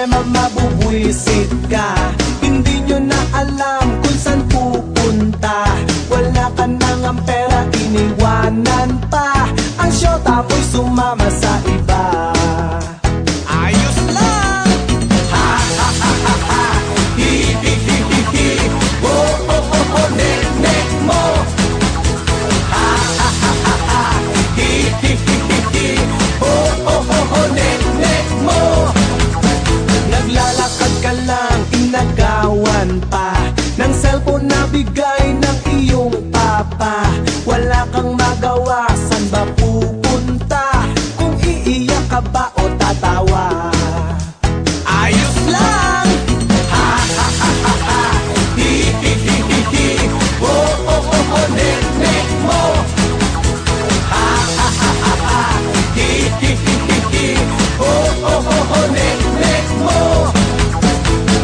problema, mabubwisit ka. Hindi nyo na alam kung saan pupunta. Wala ka nang ang pera, iniwanan pa. Ang syota mo'y sumama sa iba. Ayos lang! Ha ha ha ha ha. Hi hi hi hi hi. Oh oh oh oh, nek nek mo. Ha ha ha ha ha. Hi hi hi hi hi. Oh oh oh oh, nek nek mo. Naglalakad ka lang, inagawan pa ng cellphone na bigay ng iyong papa. Wala kang magawa, saan ba pupunta? Kung iiyak ka ba o tatawa? Ayos lang! Ha ha ha ha ha. Hi hi hi hi hi. Oh oh oh oh, nek nek mo. Ha ha ha ha ha. Hi hi hi hi hi. Oh oh oh oh, nek nek mo.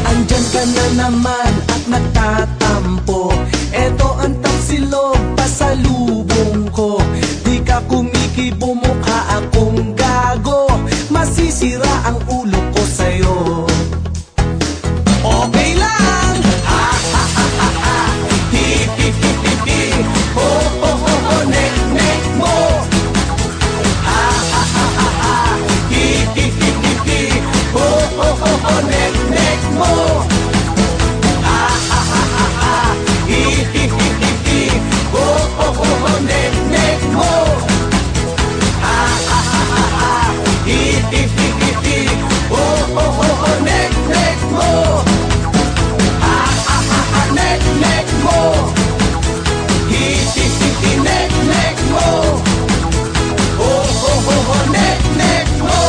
Andyan ka na naman at nagtatampo. Eto ang tapsilog, pasalubong ko. Di ka kumikibo, mukha akong gago. Masisira ang ulo ko sa'yo. Okay lang! Ha ha ha ha ha. Hi hi hi hi hi. Oh oh oh oh, nek nek mo. Ha ha ha ha ha. Hi hi hi hi hi. Oh oh oh oh, nek nek mo. Ha ha ha ha ha. Hi hi hi hi hi. Oh oh oh oh, nek nek mo. Ha ha ha ha ha. Hi hi hi hi hi. Oh oh oh oh, nek nek mo. Ha ha ha ha, nek nek mo. Hi hi hi hi, nek nek mo. Oh oh oh oh, nek nek mo.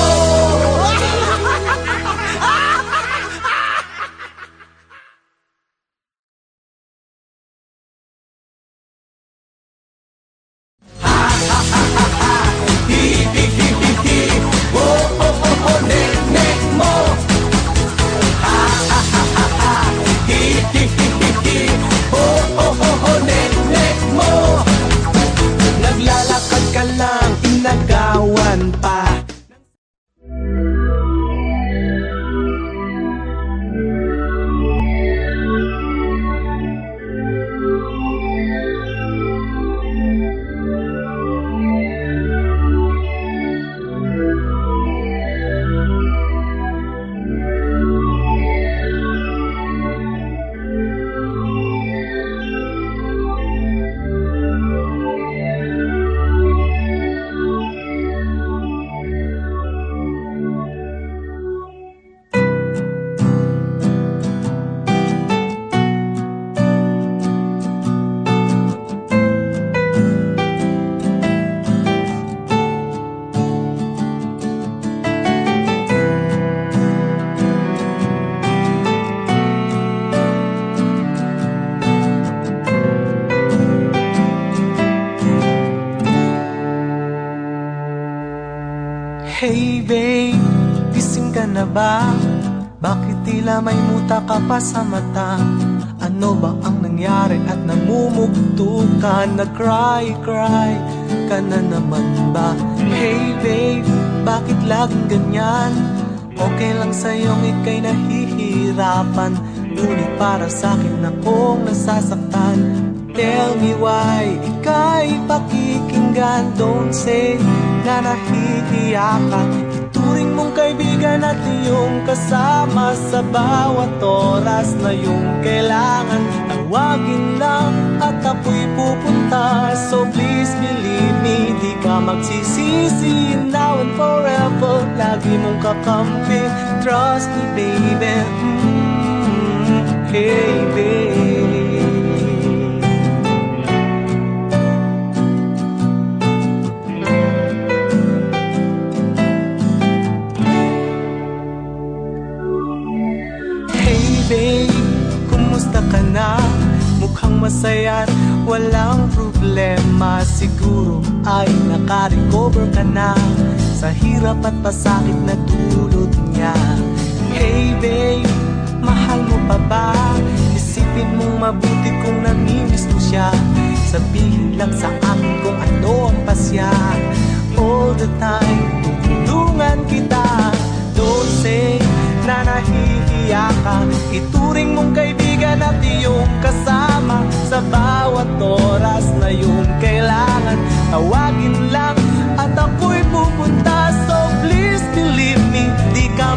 Hi hi hi hi hi. Oh oh oh oh, nek nek mo. Ha ha ha ha ha. Hi hi hi hi hi. Oh oh oh oh, nek nek mo. Naglalakad ka lang, inagawan pa. Hey babe, gising ka na ba? Bakit tila may muta ka pa sa mata? Ano ba ang nangyari at namumugto ka? Nag-cry ka na naman ba? Hey babe, bakit laging ganyan? Okay lang sa'yong ika'y nahihirapan, ngunit para sa'kin akong nasasaktan. Tell me why, ika'y pakikinggan. Don't say na nahihiya ka. Ituring mong kaibigan at iyong kasama sa bawat oras na iyong kailangan. Tawagin lang at ako'y pupunta. So please believe me, di ka magsisisi. Now and forever, lagi mong kakampi. Trust me baby, hey babe. Babe, kumusta ka na? Mukhang masaya at walang problema. Siguro ay naka-recover ka na sa hirap at pasakit na dulot niya. Hey babe, mahal mo pa ba? Isipin mong mabuti kung namimiss mo siya. Sabihin lang sa akin kung ano ang pasya. All the time, tutulungan kita. Don't say na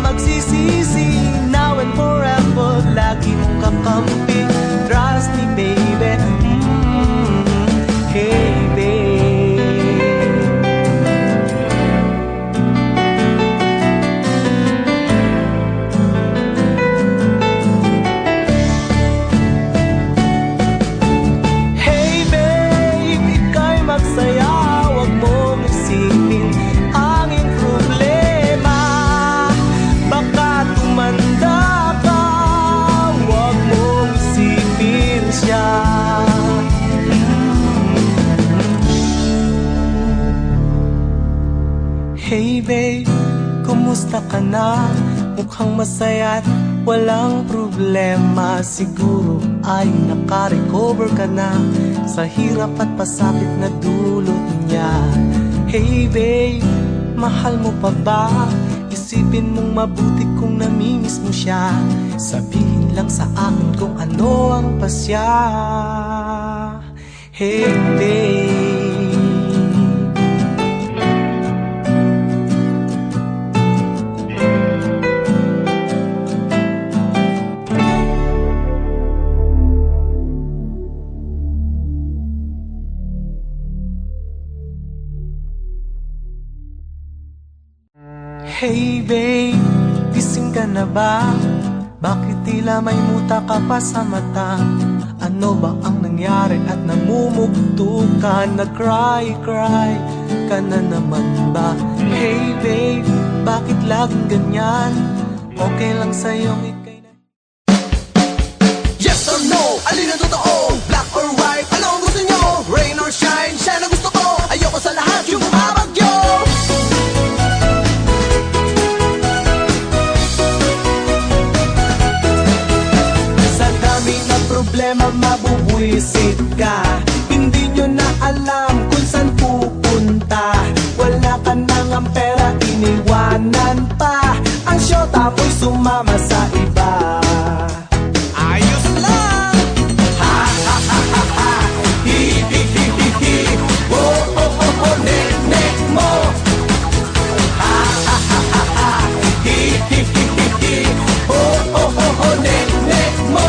magsisisi. Now and forever, lagi mong kakampi. Trust me baby, hey babe. Hey babe, ika'y magsaya, wag mong isipin ang iyong problema. Baka tumanda ka, wag mong isipin siya. Hey babe, kumusta ka na? Mukhang masaya at walang problema. Siguro ay nakarecover ka na sa hirap at pasakit na dulot niya. Hey babe, mahal mo pa ba? Isipin mong mabuti kung namimiss mo siya. Sabihin lang sa akin kung ano ang pasya. Hey babe. Hey babe, gising ka na ba? Bakit tila may muta ka pa sa mata? Ano ba ang nangyari at namumugto ka? Nag-cry ka na naman ba? Hey babe, bakit laging ganyan? Okay lang sa'yong ikay na... Yes or no? Alin ang totoo? Black or white? Ano ang gusto nyo? Rain or shine? Siya na gusto ko. Ayoko sa lahat yung bumabagyo. Sa dami na problema mabubwisit ka. Hindi nyo na alam kung saan pupunta. Wala ka nang ang pera, iniwanan pa. Ang syota mo'y sumama sa iba. Ayos lang! Ha ha ha ha ha! Hi hi hi hi hi! Oh oh oh oh! Nek nek mo! Ha ha ha ha ha! Hi hi hi hi hi! Oh oh oh oh! Nek nek mo!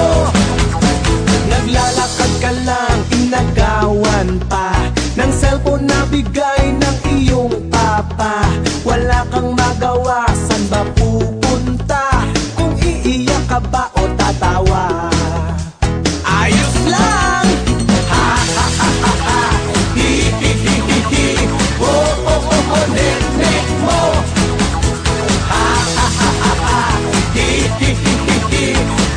Naglalakad ka lang, inagawan pa ng cellphone na bigay ng iyong papa. Wala kang magawa, saan ba pupunta? Kung iiyak ka ba o tatawa? Ayos lang! Ha ha ha ha ha! Hi hi hi hi hi! Oh oh oh oh! Nek nek mo! Ha ha ha ha ha! Hi hi hi hi hi!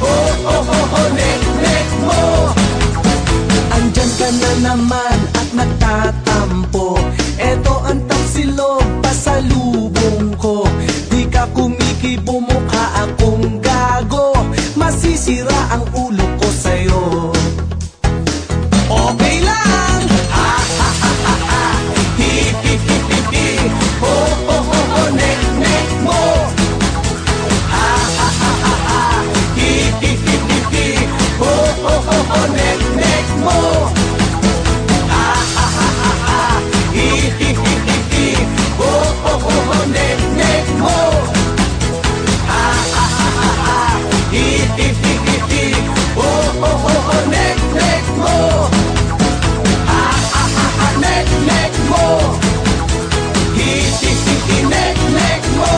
Oh oh oh oh! Nek nek mo! Andyan ka na naman at nagtatampo. Eto ang taksilog, pasalubong ko. Di ka kumikibo, mukha akong gago. Masisira ang ulo ko sa'yo. Okay lang! Ha ha ha ha ha! Hi hi hi hi hi! Oh oh oh oh! Nek nek mo! Ha ha ha ha ha! Hi hi hi hi hi! Oh oh oh oh! Nek nek mo! Ha ha ha ha ha! Hi hi hi hi hi! Oh oh oh oh! Nek nek mo! Ha ha ha ha ha! Hi hi hi hi hi! Oh oh oh oh! Nek nek mo! Ha ha ha ha! Nek nek mo! Hi hi hi hi! Nek nek mo!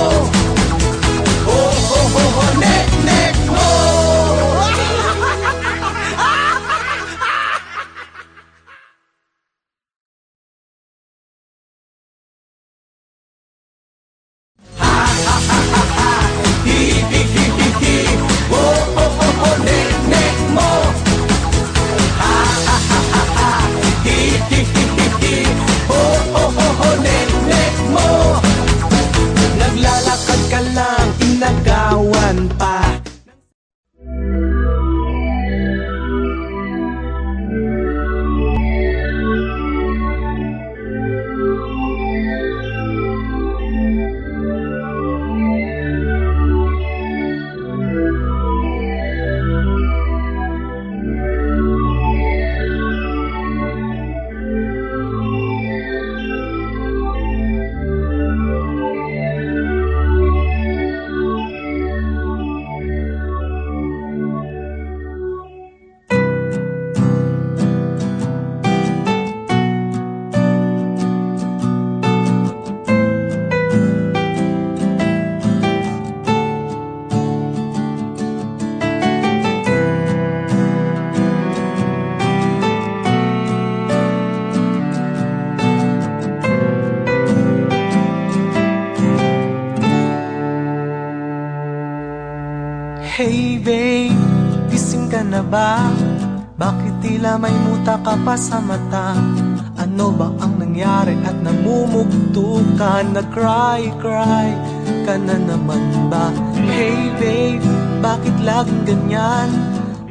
Oh oh oh oh! Nek nek mo! Hi hi hi hi hi! Oh oh oh oh! Nek nek mo! Ha ha ha ha ha! Hi hi hi hi hi! Oh oh oh oh! Nek nek mo! Naglalakad ka lang, inagawan pa. Hey babe, gising ka na ba? Bakit tila may muta ka pa sa mata? Ano ba ang nangyari at namumugto ka? Nag-cry ka na naman ba? Hey babe, bakit laging ganyan?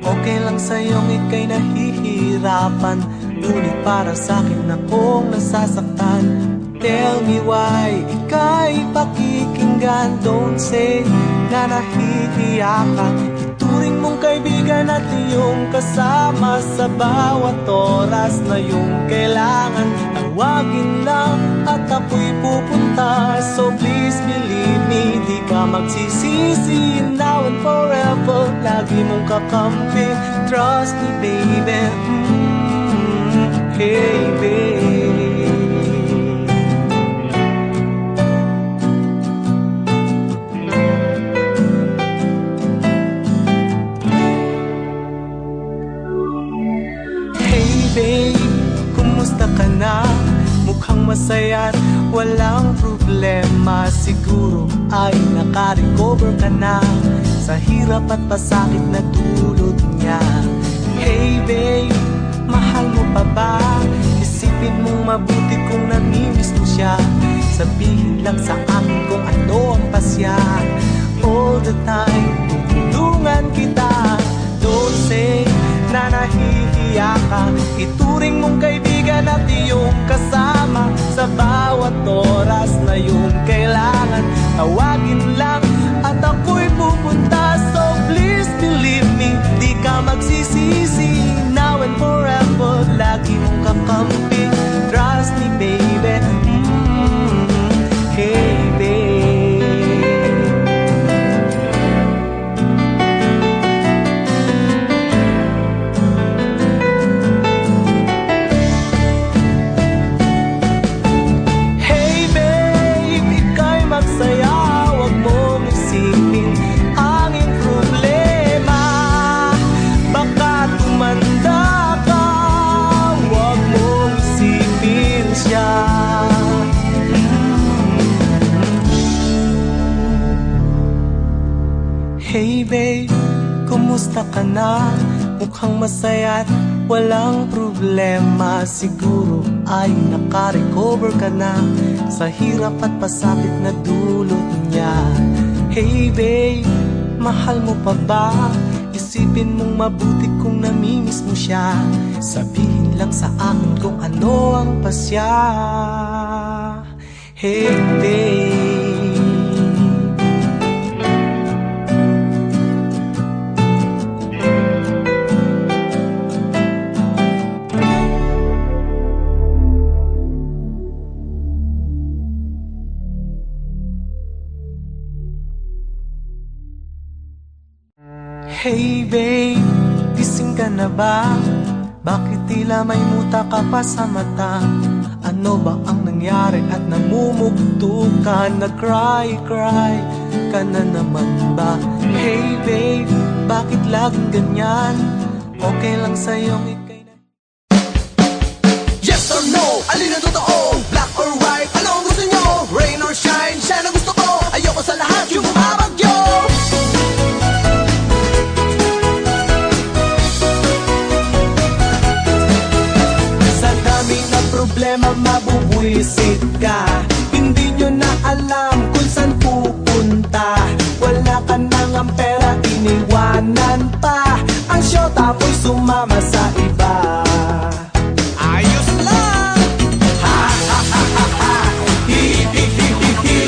Okay lang sa'yong ika'y nahihirapan, ngunit para sa'kin akong nasasaktan. Tell me why ika'y pakikinggan. Don't say na nahihiya ka. Ituring mong kaibigan at iyong kasama sa bawat oras na iyong kailangan. Tawagin lang at ako'y pupunta. So please believe me, di ka magsisisi. Now and forever, lagi mong kakampi. Trust me baby, hey babe. Babe, kumusta ka na? Mukhang masaya't walang problema. Siguro ay naka-recover ka na sa hirap at pasakit na dulot niya. Hey babe, mahal mo pa ba? Isipin mong mabuti kung namimiss mo siya. Sabihin lang sa akin kung ano ang pasya. All the time, tutulungan kita. Don't say na nahihiya ka. Ituring mong kaibigan at iyong kasama sa bawat oras na iyong kailangan. Tawagin lang at ako'y pupunta. So please believe me, di ka magsisisi. Now and forever, lagi mong kakampi. Trust me baby, hey babe. Hey babe, kumusta ka na? Mukhang masaya't walang problema. Siguro ay naka-recover ka na sa hirap at pasakit na dulot niya. Hey babe, mahal mo pa ba? Isipin mong mabuti kung namimiss mo siya. Sabihin lang sa akin kung ano ang pasya. Hey babe. Hey babe, gising ka na ba? Bakit tila may muta ka pa sa mata? Ano ba ang nangyari at namumugto ka? Nag-cry ka na naman ba? Hey babe, bakit laging ganyan? Okay lang sa'yong ika'y Yes or no? Alin ang totoo? Black or white? Ano ang gusto nyo? Rain or shine? Siya na gusto ko. Ayoko sa lahat yung bumabagyo. Problema, mabubuisit ka. Hindi nyo na alam kung saan pupunta. Wala ka nang ang pera, iniwanan pa. Ang syota mo'y sumama sa iba. Ayos lang! Ha ha ha ha ha. Hi hi hi hi hi.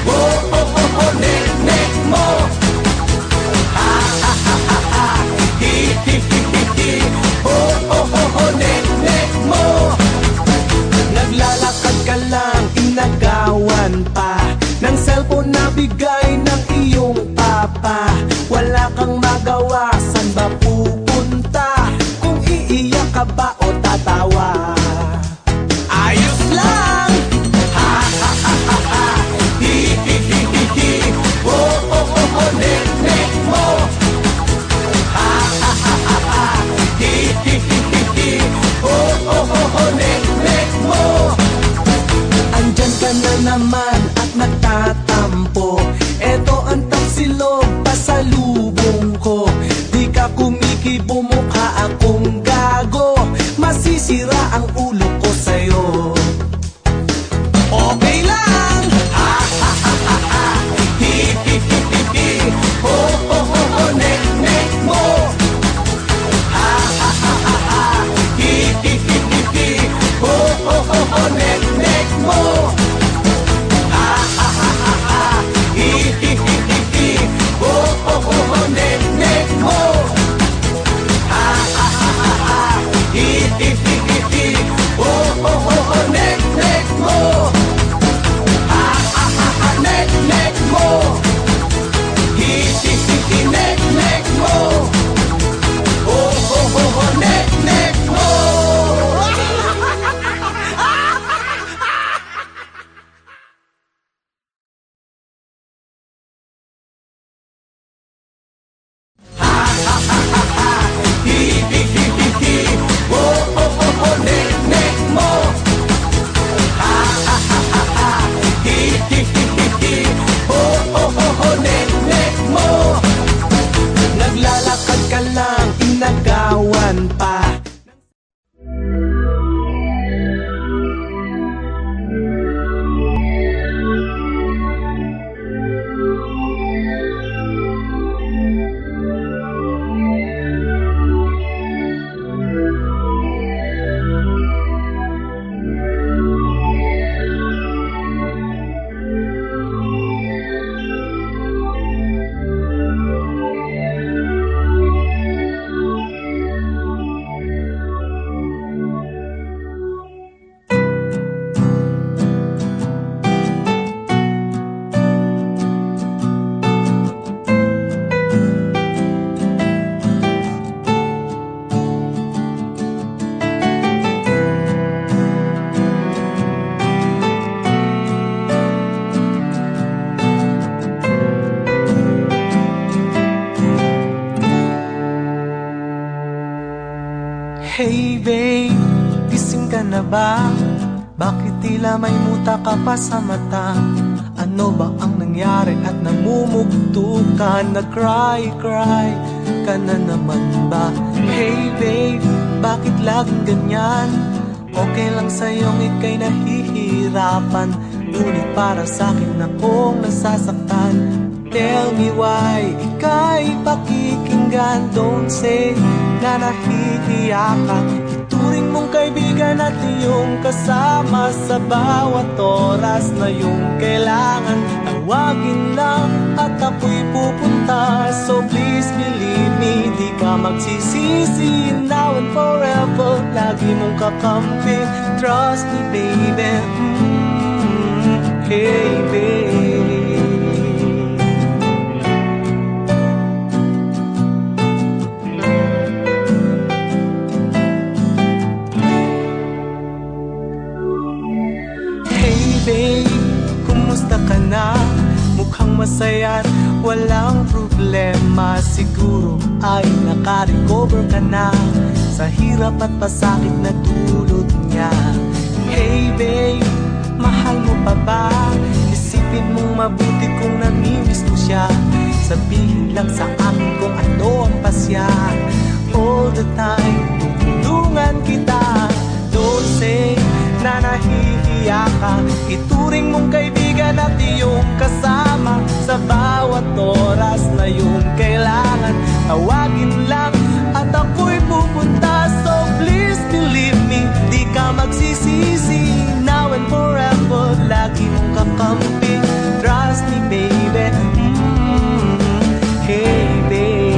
Ho ho ho ho. Nek nek mo. Ha ha ha ha ha. Hi hi hi hi hi. Ho ho ho ho. Nek nek mo. Naglalakad ka lang, inagawan pa ng cellphone na bigay ng iyong papa. Wala kang magawa, saan ba pupunta? Kung Hey babe, gising ka na ba? Bakit tila may muta ka pa sa mata? Ano ba ang nangyari at namumugto ka? Nag-cry ka na naman ba? Hey babe, bakit laging ganyan? Okay lang sa'yong ika'y nahihirapan, ngunit para sa'kin akong nasasaktan. Tell me why ika'y pakikinggan. Don't say na nahihiya ka. Ituring mong kaibigan at iyong kasama sa bawat oras na iyong kailangan. Tawagin lang at ako'y pupunta. So please believe me, di ka magsisisi. Now and forever, lagi mong kakampi. Trust me baby, hey babe. Babe, kumusta ka na? Mukhang masaya't walang problema. Siguro ay naka-recover ka na sa hirap at pasakit na dulot niya. Hey babe, mahal mo pa ba? Isipin mong mabuti kung namimiss mo siya. Sabihin lang sa akin kung ano ang pasya. All the time, tutulungan kita. Don't say na nahihiya ka. Ituring mong kaibigan at iyong kasama sa bawat oras na iyong kailangan. Tawagin lang at ako'y pupunta. So please believe me, di ka magsisisi. Now and forever, lagi mong kakampi. Trust me baby, hey babe.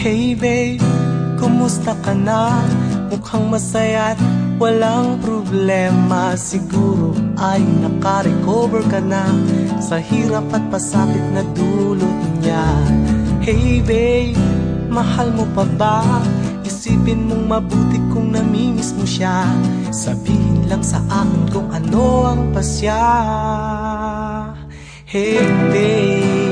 Hey babe, kumusta ka na? Mukhang masaya't walang problema. Siguro ay naka-recover ka na sa hirap at pasakit na dulot niya. Hey babe, mahal mo pa ba? Isipin mong mabuti kung namimiss mo siya. Sabihin lang sa akin kung ano ang pasya. Hey babe.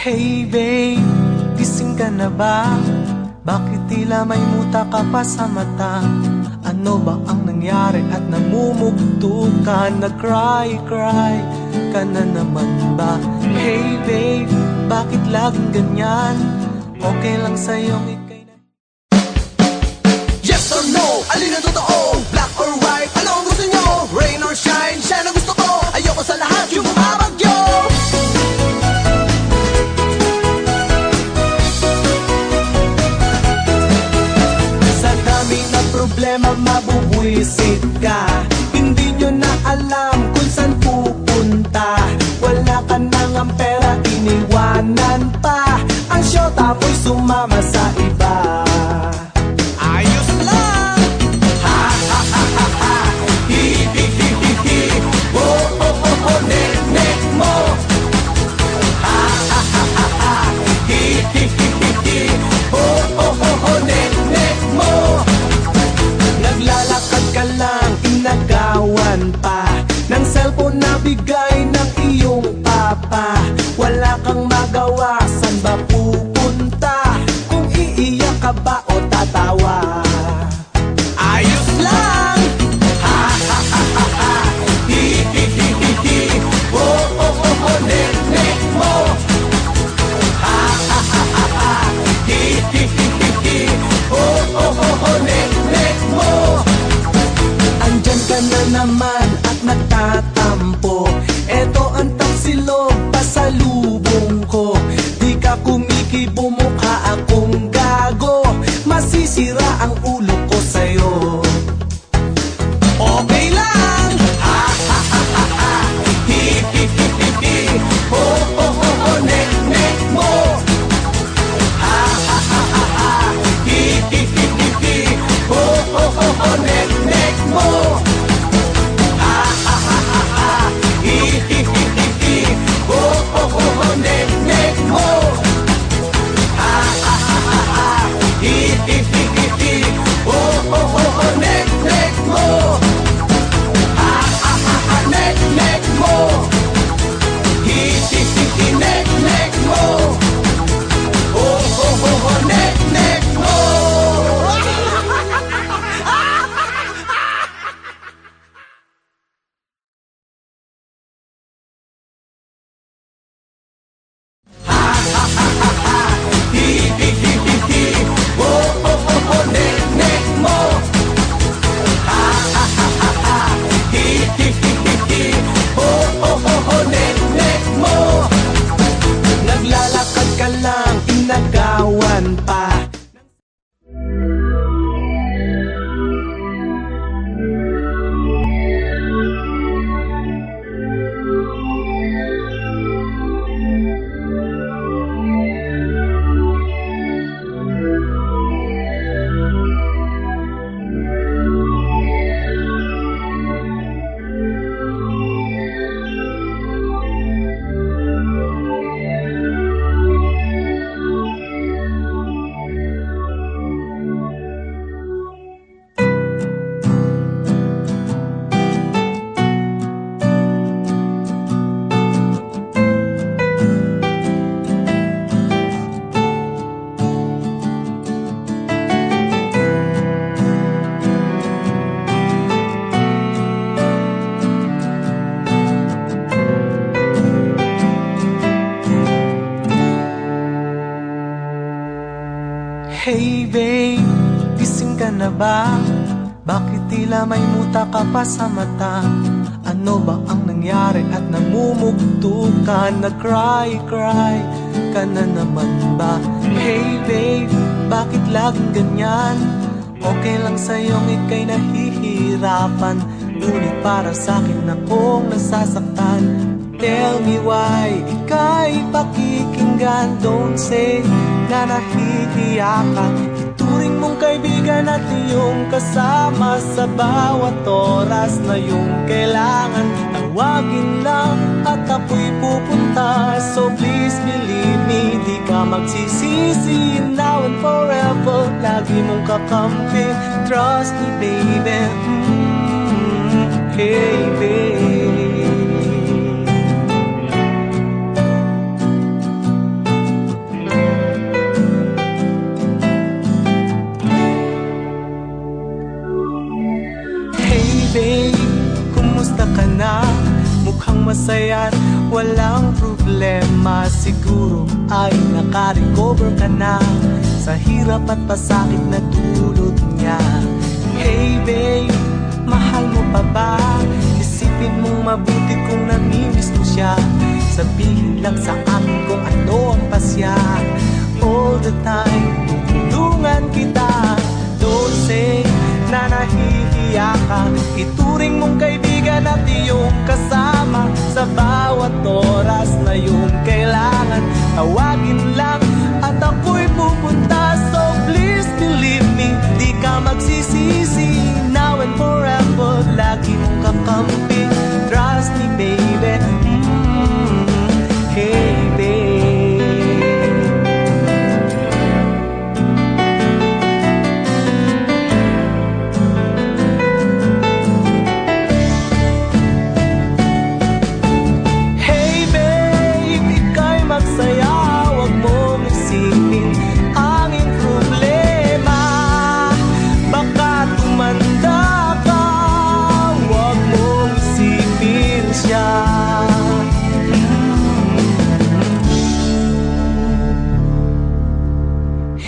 Hey babe, gising ka na ba? Bakit tila may muta ka pa sa mata? Ano ba ang nangyari at namumugto ka? Nag-cry ka na naman ba? Hey babe, bakit laging ganyan? Okay lang sa'yong ika'y Yes or no? Alin ang totoo? Black or white? Ano ang gusto nyo? Rain or shine? Siya na gusto ko. Ayoko sa lahat yung bumabagyo. Problema, mabubwisit ka. Hindi nyo na alam kung saan pupunta. Wala ka nang ang pera, iniwanan pa. Ang syota mo'y sumama sa iba. Ayos lang! Ha ha ha ha ha. Hi hi hi hi hi. Oh oh oh oh, nek nek mo. Ha ha ha ha ha. Hi hi hi hi hi. Oh oh oh oh, nek nek mo. Naglalakad ka lang, inagawan pa ng cellphone na bigay ng iyong papa. Wala kang magawa, saan ba pupunta? Kung iiyak ka ba o tatawa? Ayos lang! Ha ha ha ha ha. Hi hi hi hi hi. Oh oh oh oh, nek nek mo. Ha ha ha ha ha. Hi hi hi hi hi. Oh oh oh oh, nek nek mo. Andyan ka na naman at nagtatampo. Eto ang taksilog, pasalubong na ba? Bakit tila may muta ka pa sa mata? Ano ba ang nangyari at namumugto ka? Nag-cry ka na naman ba? Hey babe, bakit laging ganyan? Okay lang sa'yong ika'y nahihirapan, ngunit para sa'kin akong nasasaktan. Tell me why ika'y pakikinggan. Don't say na nahihiya ka. Ituring mong kaibigan at iyong kasama sa bawat oras na iyong kailangan. Tawagin lang at ako'y pupunta. So please believe me, di ka magsisisi. Now and forever, lagi mong kakampi. Trust me baby, hey babe. Babe, kumusta ka na? Mukhang masaya at walang problema. Siguro ay naka-recover ka na sa hirap at pasakit na dulot niya. Hey babe, mahal mo pa ba? Isipin mong mabuti kung namimiss mo siya. Sabihin lang sa akin kung ano ang pasya. All the time, tutulungan kita. Don't say na nahihiya ka. Ituring mong kaibigan at iyong kasama sa bawat oras na iyong kailangan. Tawagin lang at ako'y pupunta. So please believe me, di ka magsisisi. Now and forever, lagi mong kakampi. Trust me baby, hey babe.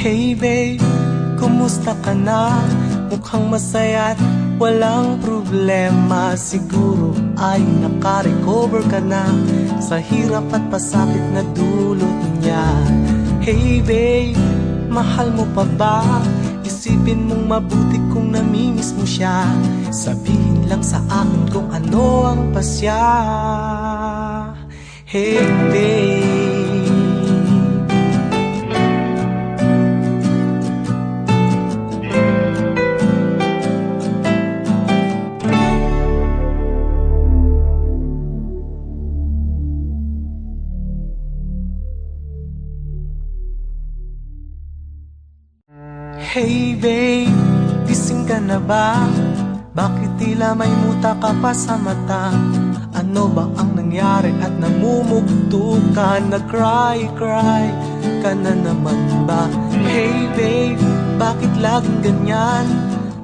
Hey babe, kumusta ka na? Mukhang masaya at walang problema. Siguro ay naka-recover ka na sa hirap at pasakit na dulot niya. Hey babe, mahal mo pa ba? Isipin mong mabuti kung namimiss mo siya. Sabihin lang sa akin kung ano ang pasya. Hey babe. Hey babe, gising ka na ba? Bakit tila may muta ka pa sa mata? Ano ba ang nangyari at namumugto ka? Nag-cry ka na naman ba? Hey babe, bakit laging ganyan?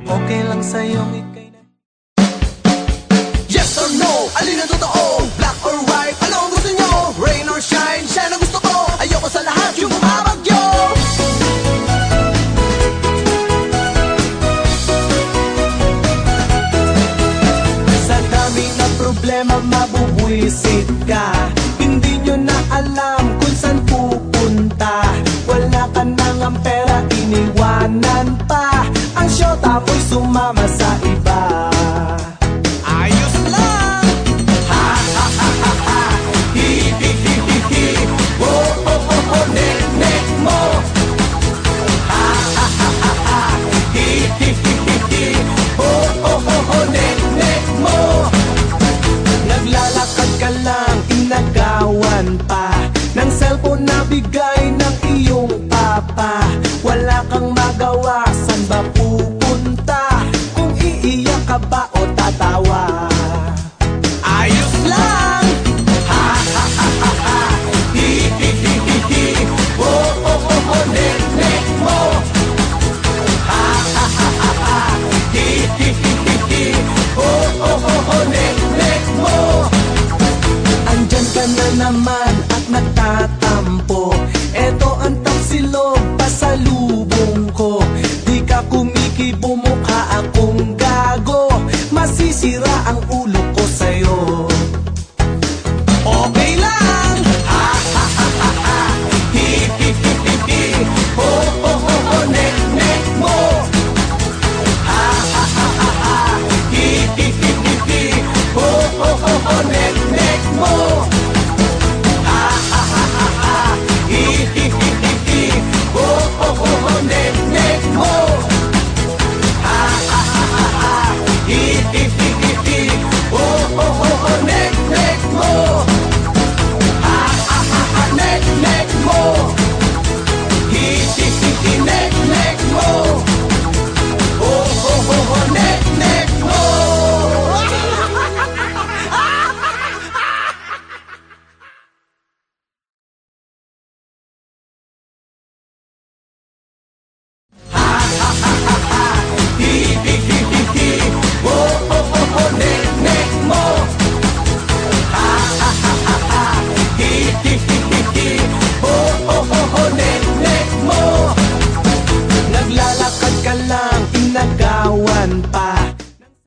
Okay lang sa'yong ika'y na... Yes or no? Alin ang totoo? Black or white? Ano ang gusto nyo? Rain or shine? Siya na gusto ko. Ayoko sa lahat yung bumabagyo. Sa dami ng problema mabubwisit ka. Hindi nyo na alam kung saan pupunta. Wala ka nang ang pera, iniwanan pa. Ang syota mo'y sumama sa iba. Ayos lang! Ha ha ha ha ha! Hi hi hi hi hi! Oh oh oh oh! Nek nek mo! Ha ha ha ha ha! Hi hi hi hi hi! Oh oh oh oh! Nek nek mo! Naglalakad ka lang, inagawan pa ng cellphone na bigay ng iyong papa. Wala kang magawa, saan ba pupunta? Kung iiyak ka ba o tatawa? Ayos lang! Ha ha ha ha ha! Hi hi hi hi hi! Oh oh oh oh! Nek nek mo! Ha ha ha ha ha! Hi hi hi hi hi! Oh oh oh oh! Nek nek mo! Andyan ka na naman at nagtatampo. Eto ang tapsilog, pasalubong ko. Di ka kumikibom sira